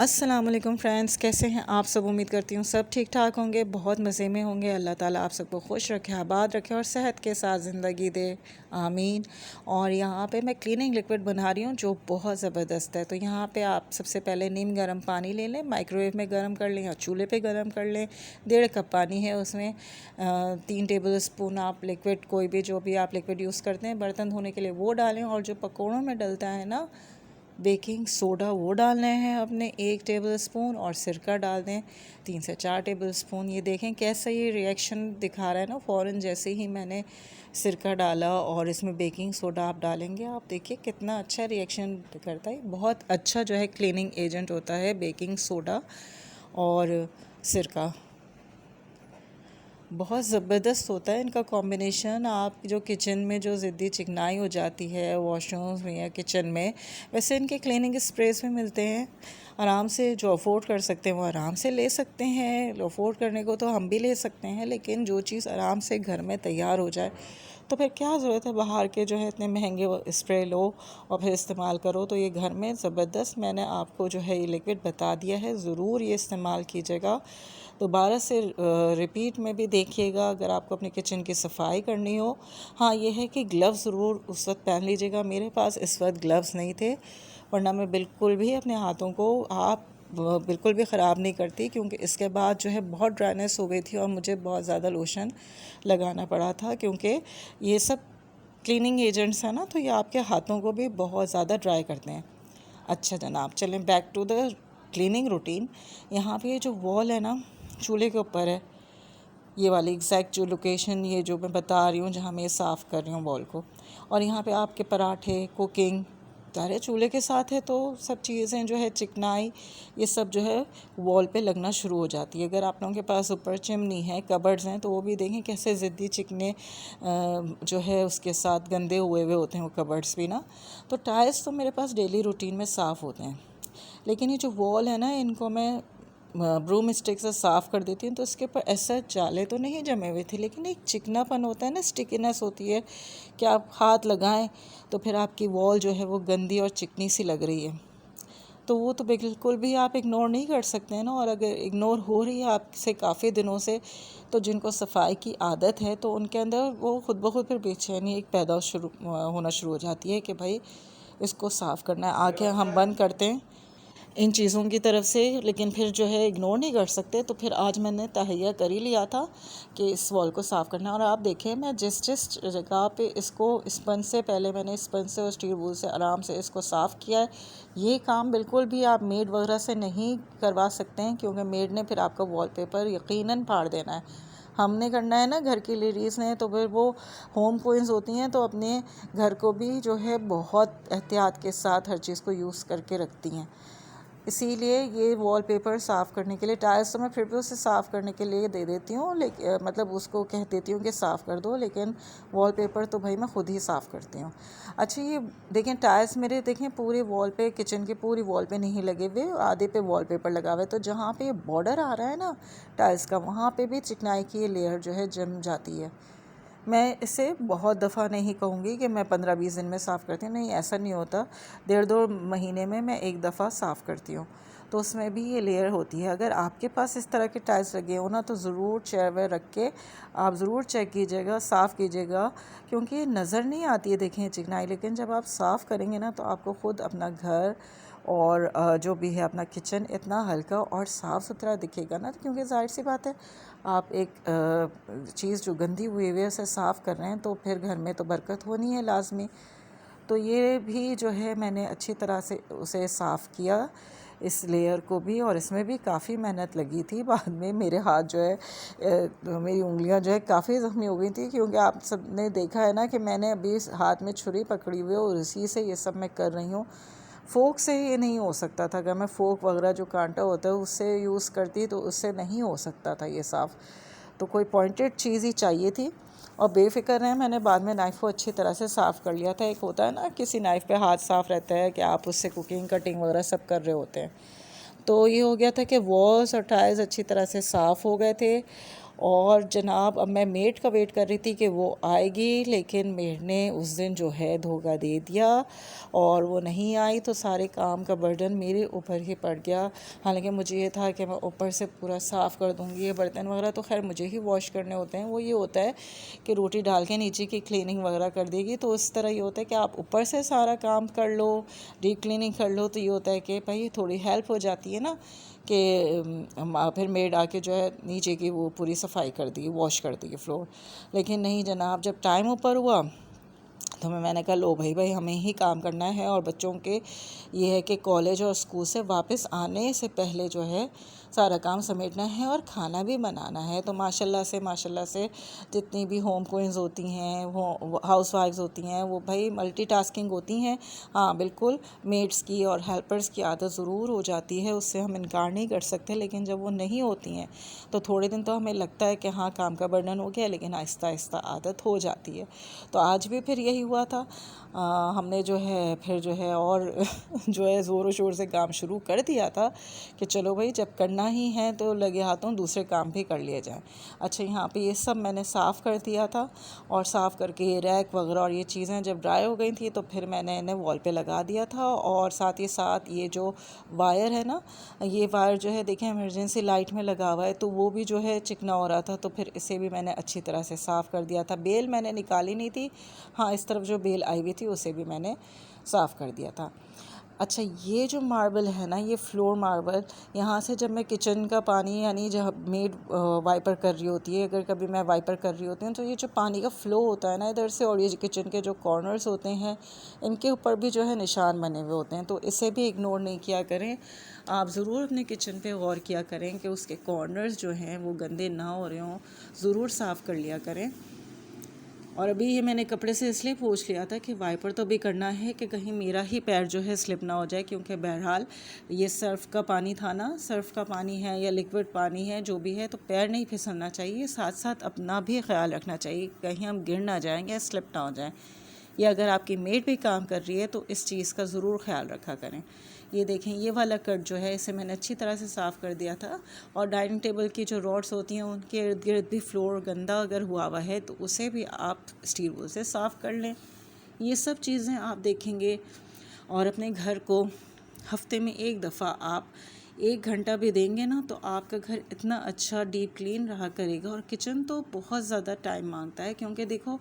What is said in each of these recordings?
अस्सलाम वालेकुम फ्रेंड्स, कैसे हैं आप सब। उम्मीद करती हूँ सब ठीक ठाक होंगे, बहुत मज़े में होंगे। अल्लाह ताला आप सबको खुश रखे, आबाद रखे और सेहत के साथ ज़िंदगी दे, आमीन। और यहाँ पे मैं क्लीनिंग लिक्विड बना रही हूँ जो बहुत ज़बरदस्त है। तो यहाँ पे आप सबसे पहले नीम गर्म पानी ले लें, माइक्रोवेव में गर्म कर लें या चूल्हे पे गर्म कर लें। 1.5 कप पानी है, उसमें 3 टेबल स्पून आप लिक्विड, कोई भी जो भी आप लिक्विड यूज़ करते हैं बर्तन धोने के लिए वो डालें। और जो पकौड़ों में डलता है ना बेकिंग सोडा, वो डालना है अपने 1 टेबल स्पून। और सिरका डाल दें 3 से 4 टेबल स्पून। ये देखें कैसा ये रिएक्शन दिखा रहा है ना, फ़ौरन जैसे ही मैंने सिरका डाला और इसमें बेकिंग सोडा आप डालेंगे, आप देखिए कितना अच्छा रिएक्शन करता है। बहुत अच्छा जो है क्लीनिंग एजेंट होता है बेकिंग सोडा और सिरका, बहुत ज़बरदस्त होता है इनका कॉम्बिनेशन। आप जो किचन में जो ज़िद्दी चिकनाई हो जाती है वॉशरूम्स में या किचन में, वैसे इनके क्लीनिंग स्प्रेस में मिलते हैं। आराम से जो अफोर्ड कर सकते हैं वो आराम से ले सकते हैं। अफोर्ड करने को तो हम भी ले सकते हैं, लेकिन जो चीज़ आराम से घर में तैयार हो जाए तो फिर क्या ज़रूरत है बाहर के जो है इतने महंगे स्प्रे लो और फिर इस्तेमाल करो। तो ये घर में ज़बरदस्त मैंने आपको जो है ये लिक्विड बता दिया है, ज़रूर ये इस्तेमाल कीजिएगा। दोबारा से रिपीट में भी देखिएगा अगर आपको अपनी किचन की सफाई करनी हो। हाँ, ये है कि ग्लव्स ज़रूर उस वक्त पहन लीजिएगा। मेरे पास इस वक्त ग्लव्स नहीं थे, वरना मैं बिल्कुल भी अपने हाथों को बिल्कुल भी ख़राब नहीं करती, क्योंकि इसके बाद जो है बहुत ड्राइनेस हो गई थी और मुझे बहुत ज़्यादा लोशन लगाना पड़ा था, क्योंकि ये सब क्लीनिंग एजेंट्स हैं ना, तो ये आपके हाथों को भी बहुत ज़्यादा ड्राई करते हैं। अच्छा जनाब, चलें back to the cleaning routine. यहाँ पे जो वॉल है ना चूल्हे के ऊपर है, ये वाली एग्जैक्ट जो लोकेशन ये जो मैं बता रही हूँ जहाँ मैं साफ़ कर रही हूँ वॉल को। और यहाँ पे आपके पराठे, कुकिंग, ज़ाहिर चूल्हे के साथ है तो सब चीज़ें जो है चिकनाई ये सब जो है वॉल पे लगना शुरू हो जाती है। अगर आप लोगों के पास ऊपर चिमनी है, कबर्ड्स हैं, तो वो भी देखें कैसे ज़िद्दी चिकने जो है उसके साथ गंदे हुए हुए होते हैं वो कबर्ड्स भी ना। तो टाइल्स तो मेरे पास डेली रूटीन में साफ़ होते हैं, लेकिन ये जो वॉल है ना इनको मैं ब्रूम स्टिक से साफ़ कर देती हूँ। तो इसके ऊपर ऐसा जाले तो नहीं जमे हुए थे, लेकिन एक चिकनापन होता है ना, स्टिकीनेस होती है कि आप हाथ लगाएं तो फिर आपकी वॉल जो है वो गंदी और चिकनी सी लग रही है। तो वो तो बिल्कुल भी आप इग्नोर नहीं कर सकते हैं ना। और अगर इग्नोर हो रही है आपसे काफ़ी दिनों से, तो जिनको सफाई की आदत है तो उनके अंदर वो खुद ब खुद फिर बेचैनी एक पैदा होना शुरू हो जाती है कि भाई इसको साफ़ करना है। आगे हम बंद करते हैं इन चीज़ों की तरफ से, लेकिन फिर जो है इग्नोर नहीं कर सकते। तो फिर आज मैंने तहैया कर ही लिया था कि इस वॉल को साफ़ करना है। और आप देखें मैं जिस जिस जगह पे इसको स्पंज से, पहले मैंने स्पंज से और स्टील वूल से आराम से इसको साफ़ किया है। ये काम बिल्कुल भी आप मेड वगैरह से नहीं करवा सकते हैं, क्योंकि मेड ने फिर आपका वॉलपेपर यकीनन फाड़ देना है। हमने करना है ना, घर की लेडीज़ ने, तो फिर वो होम क्वींस होती हैं तो अपने घर को भी जो है बहुत एहतियात के साथ हर चीज़ को यूज़ करके रखती हैं। इसीलिए ये वॉलपेपर साफ़ करने के लिए, टाइल्स तो मैं फिर भी उसे साफ़ करने के लिए दे देती हूँ, लेकिन मतलब उसको कह देती हूँ कि साफ़ कर दो, लेकिन वॉलपेपर तो भाई मैं ख़ुद ही साफ़ करती हूँ। अच्छा ये देखें टाइल्स मेरे देखें पूरे वॉल पे, किचन की पूरी वॉल पे नहीं लगे हुए, आधे पे वॉलपेपर लगा हुआ है। तो जहाँ पे बॉर्डर आ रहा है ना टाइल्स का, वहाँ पे भी चिकनाई की ये लेयर जो है जम जाती है। मैं इसे बहुत दफ़ा नहीं कहूँगी कि मैं 15-20 दिन में साफ़ करती हूँ, नहीं ऐसा नहीं होता। 1.5-2 महीने में मैं एक दफ़ा साफ़ करती हूँ, तो उसमें भी ये लेयर होती है। अगर आपके पास इस तरह के टाइल्स लगे हो ना, तो ज़रूर चेयर वेयर रख के आप ज़रूर चेक कीजिएगा, साफ़ कीजिएगा, क्योंकि नज़र नहीं आती है देखें चिकनाई, लेकिन जब आप साफ़ करेंगे ना तो आपको ख़ुद अपना घर और जो भी है अपना किचन इतना हल्का और साफ़ सुथरा दिखेगा ना। क्योंकि जाहिर सी बात है आप एक चीज़ जो गंदी हुई है उसे साफ़ कर रहे हैं, तो फिर घर में तो बरकत होनी है लाजमी। तो ये भी जो है मैंने अच्छी तरह से उसे साफ़ किया, इस लेयर को भी। और इसमें भी काफ़ी मेहनत लगी थी। बाद में मेरे हाथ जो है मेरी उंगलियां जो है काफ़ी ज़ख्मी हो गई थी, क्योंकि आप सब ने देखा है ना कि मैंने अभी हाथ में छुरी पकड़ी हुई है और इसी से ये सब मैं कर रही हूँ। फ़ोक से ये नहीं हो सकता था। अगर मैं फ़ोक वगैरह जो कांटा होता है उससे यूज़ करती तो उससे नहीं हो सकता था ये साफ़। तो कोई पॉइंटेड चीज़ ही चाहिए थी। और बेफ़िक्र रहें, मैंने बाद में नाइफ़ को अच्छी तरह से साफ़ कर लिया था। एक होता है ना किसी नाइफ़ पे हाथ साफ़ रहता है कि आप उससे कुकिंग, कटिंग वगैरह सब कर रहे होते हैं। तो ये हो गया था कि वॉल्स और टाइल्स अच्छी तरह से साफ़ हो गए थे। और जनाब अब मैं मेड का वेट कर रही थी कि वो आएगी, लेकिन मेड ने उस दिन जो है धोखा दे दिया और वो नहीं आई, तो सारे काम का बर्डन मेरे ऊपर ही पड़ गया। हालांकि मुझे ये था कि मैं ऊपर से पूरा साफ़ कर दूँगी, ये बर्तन वगैरह तो खैर मुझे ही वॉश करने होते हैं। वो ये होता है कि रोटी डाल के नीचे की क्लीनिंग वगैरह कर देगी, तो इस तरह ये होता है कि आप ऊपर से सारा काम कर लो, डीप क्लीनिंग कर लो, तो ये होता है कि भाई थोड़ी हेल्प हो जाती है ना, कि फिर मेड आके जो है नीचे की वो पूरी सफाई कर दी, वॉश कर दी फ्लोर। लेकिन नहीं जनाब, जब टाइम ऊपर हुआ तो मैंने कहा लो भाई हमें ही काम करना है, और बच्चों के ये है कि कॉलेज और स्कूल से वापस आने से पहले जो है सारा काम समेटना है और खाना भी बनाना है। तो माशाल्लाह से जितनी भी होम क्वीन्स होती हैं, वो हाउस वाइफ्स होती हैं, वो भाई मल्टीटास्किंग होती हैं। हाँ बिल्कुल, मेड्स की और हेल्पर्स की आदत ज़रूर हो जाती है, उससे हम इनकार नहीं कर सकते, लेकिन जब वो नहीं होती हैं तो थोड़े दिन तो हमें लगता है कि हाँ काम का बर्डन हो गया, लेकिन आहिस्ता आहिस्ता आदत हो जाती है। तो आज भी फिर यही हुआ था। हमने जो है फिर जो है और जो है ज़ोरों शोर से काम शुरू कर दिया था कि चलो भाई जब करना ही है तो लगे हाथों दूसरे काम भी कर लिए जाएं। अच्छा, यहाँ पे ये सब मैंने साफ़ कर दिया था, और साफ़ करके ये रैक वगैरह और ये चीज़ें जब ड्राई हो गई थी तो फिर मैंने इन्हें वॉल पे लगा दिया था। और साथ ही साथ ये जो वायर है ना, ये वायर जो है देखें इमरजेंसी लाइट में लगा हुआ है, तो वो भी जो है चिकना हो रहा था, तो फिर इसे भी मैंने अच्छी तरह से साफ़ कर दिया था। बेल मैंने निकाली नहीं थी, हाँ इस तरफ जो बेल आई हुई थी उसे भी मैंने साफ़ कर दिया था। अच्छा, ये जो मार्बल है ना, ये फ्लोर मार्बल, यहाँ से जब मैं किचन का पानी यानी जब मेड वाइपर कर रही होती है, अगर कभी मैं वाइपर कर रही होती हूँ, तो ये जो पानी का फ़्लो होता है ना इधर से, और ये किचन के जो कॉर्नर्स होते हैं इनके ऊपर भी जो है निशान बने हुए होते हैं, तो इसे भी इग्नोर नहीं किया करें। आप ज़रूर अपने किचन पे गौर किया करें कि उसके कॉर्नर्स जो हैं वो गंदे ना हो रहे हों, ज़रूर साफ़ कर लिया करें। और अभी ये मैंने कपड़े से इसलिए पोंछ लिया था कि वाइपर तो भी करना है कि कहीं मेरा ही पैर जो है स्लिप ना हो जाए, क्योंकि बहरहाल ये सर्फ़ का पानी था ना, सर्फ़ का पानी है या लिक्विड पानी है जो भी है, तो पैर नहीं फिसलना चाहिए। साथ साथ अपना भी ख्याल रखना चाहिए, कहीं हम गिर ना जाएँ या स्लिप ना हो जाएँ। या अगर आपकी मेड भी काम कर रही है तो इस चीज़ का ज़रूर ख्याल रखा करें। ये देखें, ये वाला कट जो है इसे मैंने अच्छी तरह से साफ़ कर दिया था। और डाइनिंग टेबल की जो रॉड्स होती हैं उनके इर्द गिर्द भी फ्लोर गंदा अगर हुआ है तो उसे भी आप स्टील वूल से साफ़ कर लें। ये सब चीज़ें आप देखेंगे, और अपने घर को हफ्ते में एक दफ़ा आप 1 घंटा भी देंगे ना, तो आपका घर इतना अच्छा डीप क्लीन रहा करेगा। और किचन तो बहुत ज़्यादा टाइम मांगता है, क्योंकि देखो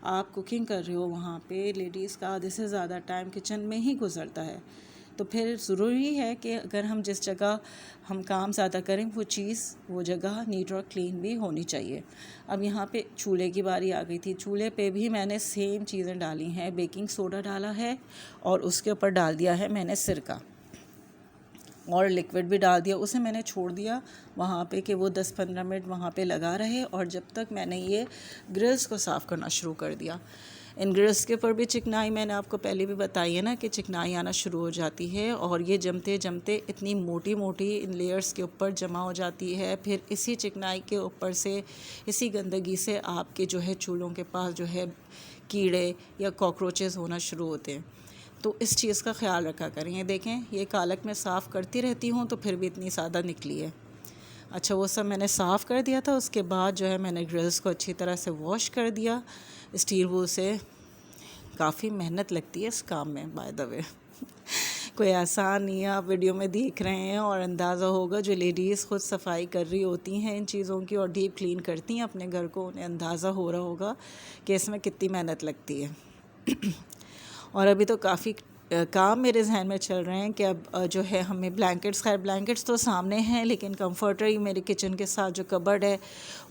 आप कुकिंग कर रहे हो, वहाँ पे लेडीज़ का आधे से ज़्यादा टाइम किचन में ही गुजरता है। तो फिर ज़रूरी है कि अगर हम जिस जगह हम काम ज़्यादा करें वो चीज़ वो जगह नीट और क्लीन भी होनी चाहिए। अब यहाँ पे चूल्हे की बारी आ गई थी। चूल्हे पे भी मैंने सेम चीज़ें डाली हैं, बेकिंग सोडा डाला है और उसके ऊपर डाल दिया है मैंने सिरका, और लिक्विड भी डाल दिया। उसे मैंने छोड़ दिया वहाँ पे कि वो 10-15 मिनट वहाँ पे लगा रहे, और जब तक मैंने ये ग्रिल्स को साफ़ करना शुरू कर दिया। इन ग्रिल्स के ऊपर भी चिकनाई मैंने आपको पहले भी बताई है ना कि चिकनाई आना शुरू हो जाती है, और ये जमते जमते इतनी मोटी मोटी इन लेयर्स के ऊपर जमा हो जाती है। फिर इसी चिकनाई के ऊपर से, इसी गंदगी से आपके जो है चूल्हों के पास जो है कीड़े या कॉकरोचेस होना शुरू होते हैं। तो इस चीज़ का ख्याल रखा करें। ये देखें, ये कालक मैं साफ़ करती रहती हूँ तो फिर भी इतनी सादा निकली है। अच्छा, वो सब मैंने साफ़ कर दिया था। उसके बाद जो है मैंने ग्रिल्स को अच्छी तरह से वॉश कर दिया स्टील वूल से। काफ़ी मेहनत लगती है इस काम में, बाय द वे कोई आसान नहीं है। आप वीडियो में देख रहे हैं और अंदाज़ा होगा, जो लेडीज़ खुद सफाई कर रही होती हैं इन चीज़ों की और डीप क्लीन करती हैं अपने घर को, उन्हें अंदाज़ा हो रहा होगा कि इसमें कितनी मेहनत लगती है और अभी तो काफ़ी काम मेरे जहन में चल रहे हैं कि अब जो है हमें ब्लैंकेट्स, खैर ब्लैंकेट्स तो सामने हैं, लेकिन कंफर्टर ही मेरे किचन के साथ जो कबर्ड है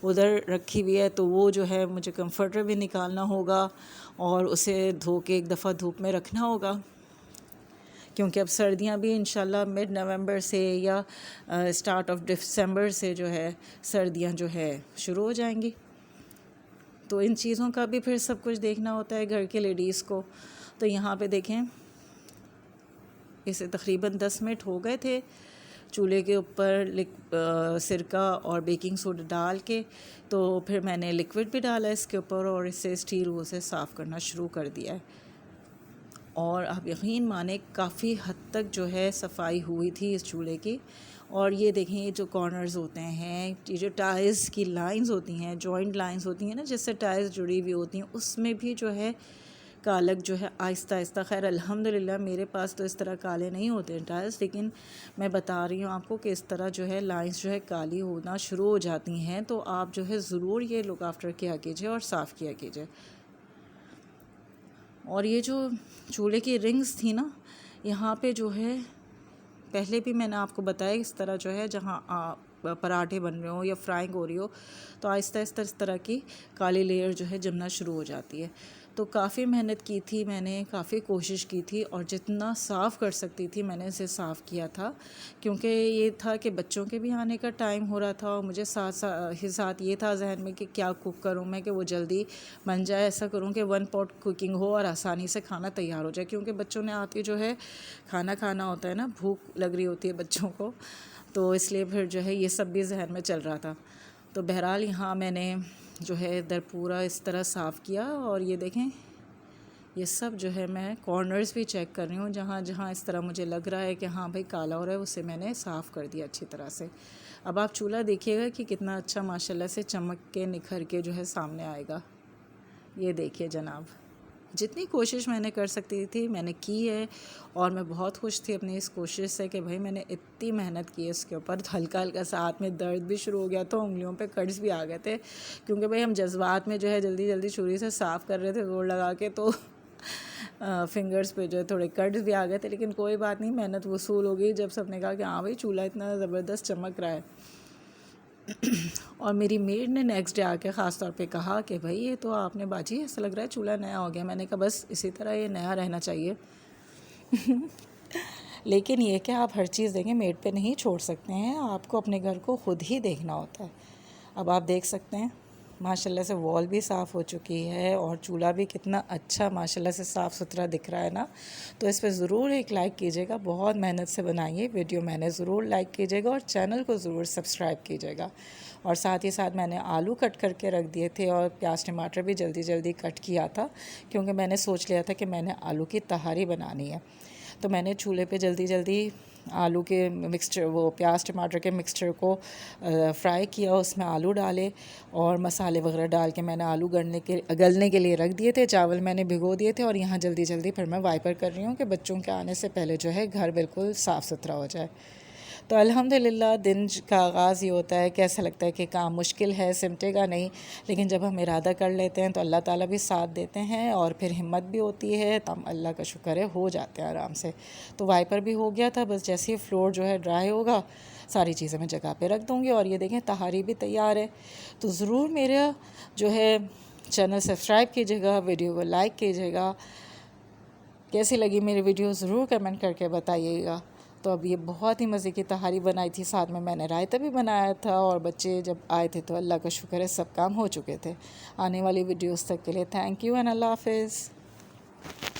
उधर रखी हुई है, तो वो जो है मुझे कंफर्टर भी निकालना होगा और उसे धो के एक दफ़ा धूप में रखना होगा, क्योंकि अब सर्दियां भी इंशाल्लाह मिड नवंबर से या स्टार्ट ऑफ दिसंबर से जो है सर्दियां जो है शुरू हो जाएंगी। तो इन चीज़ों का भी फिर सब कुछ देखना होता है घर के लेडीज़ को। तो यहाँ पे देखें, इसे तकरीबन 10 मिनट हो गए थे चूल्हे के ऊपर सिरका और बेकिंग सोडा डाल के। तो फिर मैंने लिक्विड भी डाला इसके ऊपर और इसे स्टील वूल से साफ़ करना शुरू कर दिया है। और आप यकीन माने काफ़ी हद तक जो है सफाई हुई थी इस चूल्हे की। और ये देखें, ये जो कॉर्नर्स होते हैं, ये जो टाइल्स की लाइंस होती हैं, जॉइंट लाइंस होती हैं ना, जिससे टाइल्स जुड़ी हुई होती हैं, उसमें भी जो है कालक जो है आहिस्ता आहिस्ता, खैर अल्हम्दुलिल्लाह मेरे पास तो इस तरह काले नहीं होते हैं टाइल्स, लेकिन मैं बता रही हूँ आपको कि इस तरह जो है लाइंस जो है काली होना शुरू हो जाती हैं। तो आप जो है ज़रूर ये लुक आफ्टर किया कीजिए और साफ़ किया कीजिए। और ये जो चूल्हे की रिंग्स थी ना, यहाँ पे जो है पहले भी मैंने आपको बताया, इस तरह जो है जहाँ पराठे बन रहे हो या फ्राइंग हो रही हो तो आहिस्ता आहिस्ता इस तरह की काली लेयर जो है जमना शुरू हो जाती है। तो काफ़ी मेहनत की थी मैंने, काफ़ी कोशिश की थी और जितना साफ़ कर सकती थी मैंने इसे साफ़ किया था, क्योंकि ये था कि बच्चों के भी आने का टाइम हो रहा था और मुझे साथ ये था जहन में कि क्या कुक करूँ मैं कि वो जल्दी बन जाए। ऐसा करूँ कि 1 पॉट कुकिंग हो और आसानी से खाना तैयार हो जाए, क्योंकि बच्चों ने आके जो है खाना खाना होता है ना, भूख लग रही होती है बच्चों को, तो इसलिए फिर जो है ये सब भी जहन में चल रहा था। तो बहरहाल यहाँ मैंने जो है इधर पूरा इस तरह साफ़ किया और ये देखें, ये सब जो है मैं कॉर्नर्स भी चेक कर रही हूँ, जहाँ जहाँ इस तरह मुझे लग रहा है कि हाँ भाई काला हो रहा है, उसे मैंने साफ़ कर दिया अच्छी तरह से। अब आप चूल्हा देखिएगा कि कितना अच्छा माशाल्लाह से चमक के निखर के जो है सामने आएगा। ये देखिए जनाब, जितनी कोशिश मैंने कर सकती थी मैंने की है और मैं बहुत खुश थी अपनी इस कोशिश से कि भाई मैंने इतनी मेहनत की है इसके ऊपर। तो हल्का हल्का सा हाथ में दर्द भी शुरू हो गया था, उंगलियों पे कट्स भी आ गए थे, क्योंकि भाई हम जज्बात में जो है जल्दी जल्दी छुरी से साफ़ कर रहे थे जोर लगा के, तो फिंगर्स पे जो है थोड़े कट्स भी आ गए थे। लेकिन कोई बात नहीं, मेहनत वसूल हो गई जब सबने कहा कि हाँ भाई चूल्हा इतना ज़बरदस्त चमक रहा है। और मेरी मेड ने नेक्स्ट डे आके ख़ास तौर पे कहा कि भाई ये तो आपने बाजी ऐसा लग रहा है चूल्हा नया हो गया। मैंने कहा बस इसी तरह ये नया रहना चाहिए। लेकिन ये कि आप हर चीज़ देखें, मेड पे नहीं छोड़ सकते हैं, आपको अपने घर को ख़ुद ही देखना होता है। अब आप देख सकते हैं माशाल्लाह से वॉल भी साफ़ हो चुकी है और चूल्हा भी कितना अच्छा माशाल्लाह से साफ़ सुथरा दिख रहा है ना। तो इस पर ज़रूर एक लाइक कीजिएगा, बहुत मेहनत से बनाई है वीडियो मैंने, ज़रूर लाइक कीजिएगा और चैनल को ज़रूर सब्सक्राइब कीजिएगा। और साथ ही साथ मैंने आलू कट करके रख दिए थे और प्याज टमाटर भी जल्दी जल्दी कट किया था, क्योंकि मैंने सोच लिया था कि मैंने आलू की तहारी बनानी है। तो मैंने चूल्हे पे जल्दी जल्दी आलू के मिक्सचर, वो प्याज टमाटर के मिक्सचर को फ्राई किया, उसमें आलू डाले और मसाले वगैरह डाल के मैंने आलू गलने के लिए रख दिए थे। चावल मैंने भिगो दिए थे और यहाँ जल्दी जल्दी फिर मैं वाइपर कर रही हूँ कि बच्चों के आने से पहले जो है घर बिल्कुल साफ़ सुथरा हो जाए। तो अल्हम्दुलिल्लाह दिन का आगाज़ ये होता है कि ऐसा लगता है कि काम मुश्किल है, सिमटेगा नहीं, लेकिन जब हम इरादा कर लेते हैं तो अल्लाह ताला भी साथ देते हैं और फिर हिम्मत भी होती है, तब अल्लाह का शुक्र है हो जाते हैं आराम से। तो वाइपर भी हो गया था, बस जैसे ही फ्लोर जो है ड्राई होगा सारी चीज़ें मैं जगह पे रख दूँगी। और ये देखें तहारी भी तैयार है। तो ज़रूर मेरा जो है चैनल सब्सक्राइब कीजिएगा, वीडियो को लाइक कीजिएगा, कैसी लगी मेरी वीडियो ज़रूर कमेंट करके बताइएगा। तो अब ये बहुत ही मज़े की तहारी बनाई थी, साथ में मैंने रायता भी बनाया था और बच्चे जब आए थे तो अल्लाह का शुक्र है सब काम हो चुके थे। आने वाली वीडियोस तक के लिए थैंक यू एंड अल्लाह हाफ़िज़।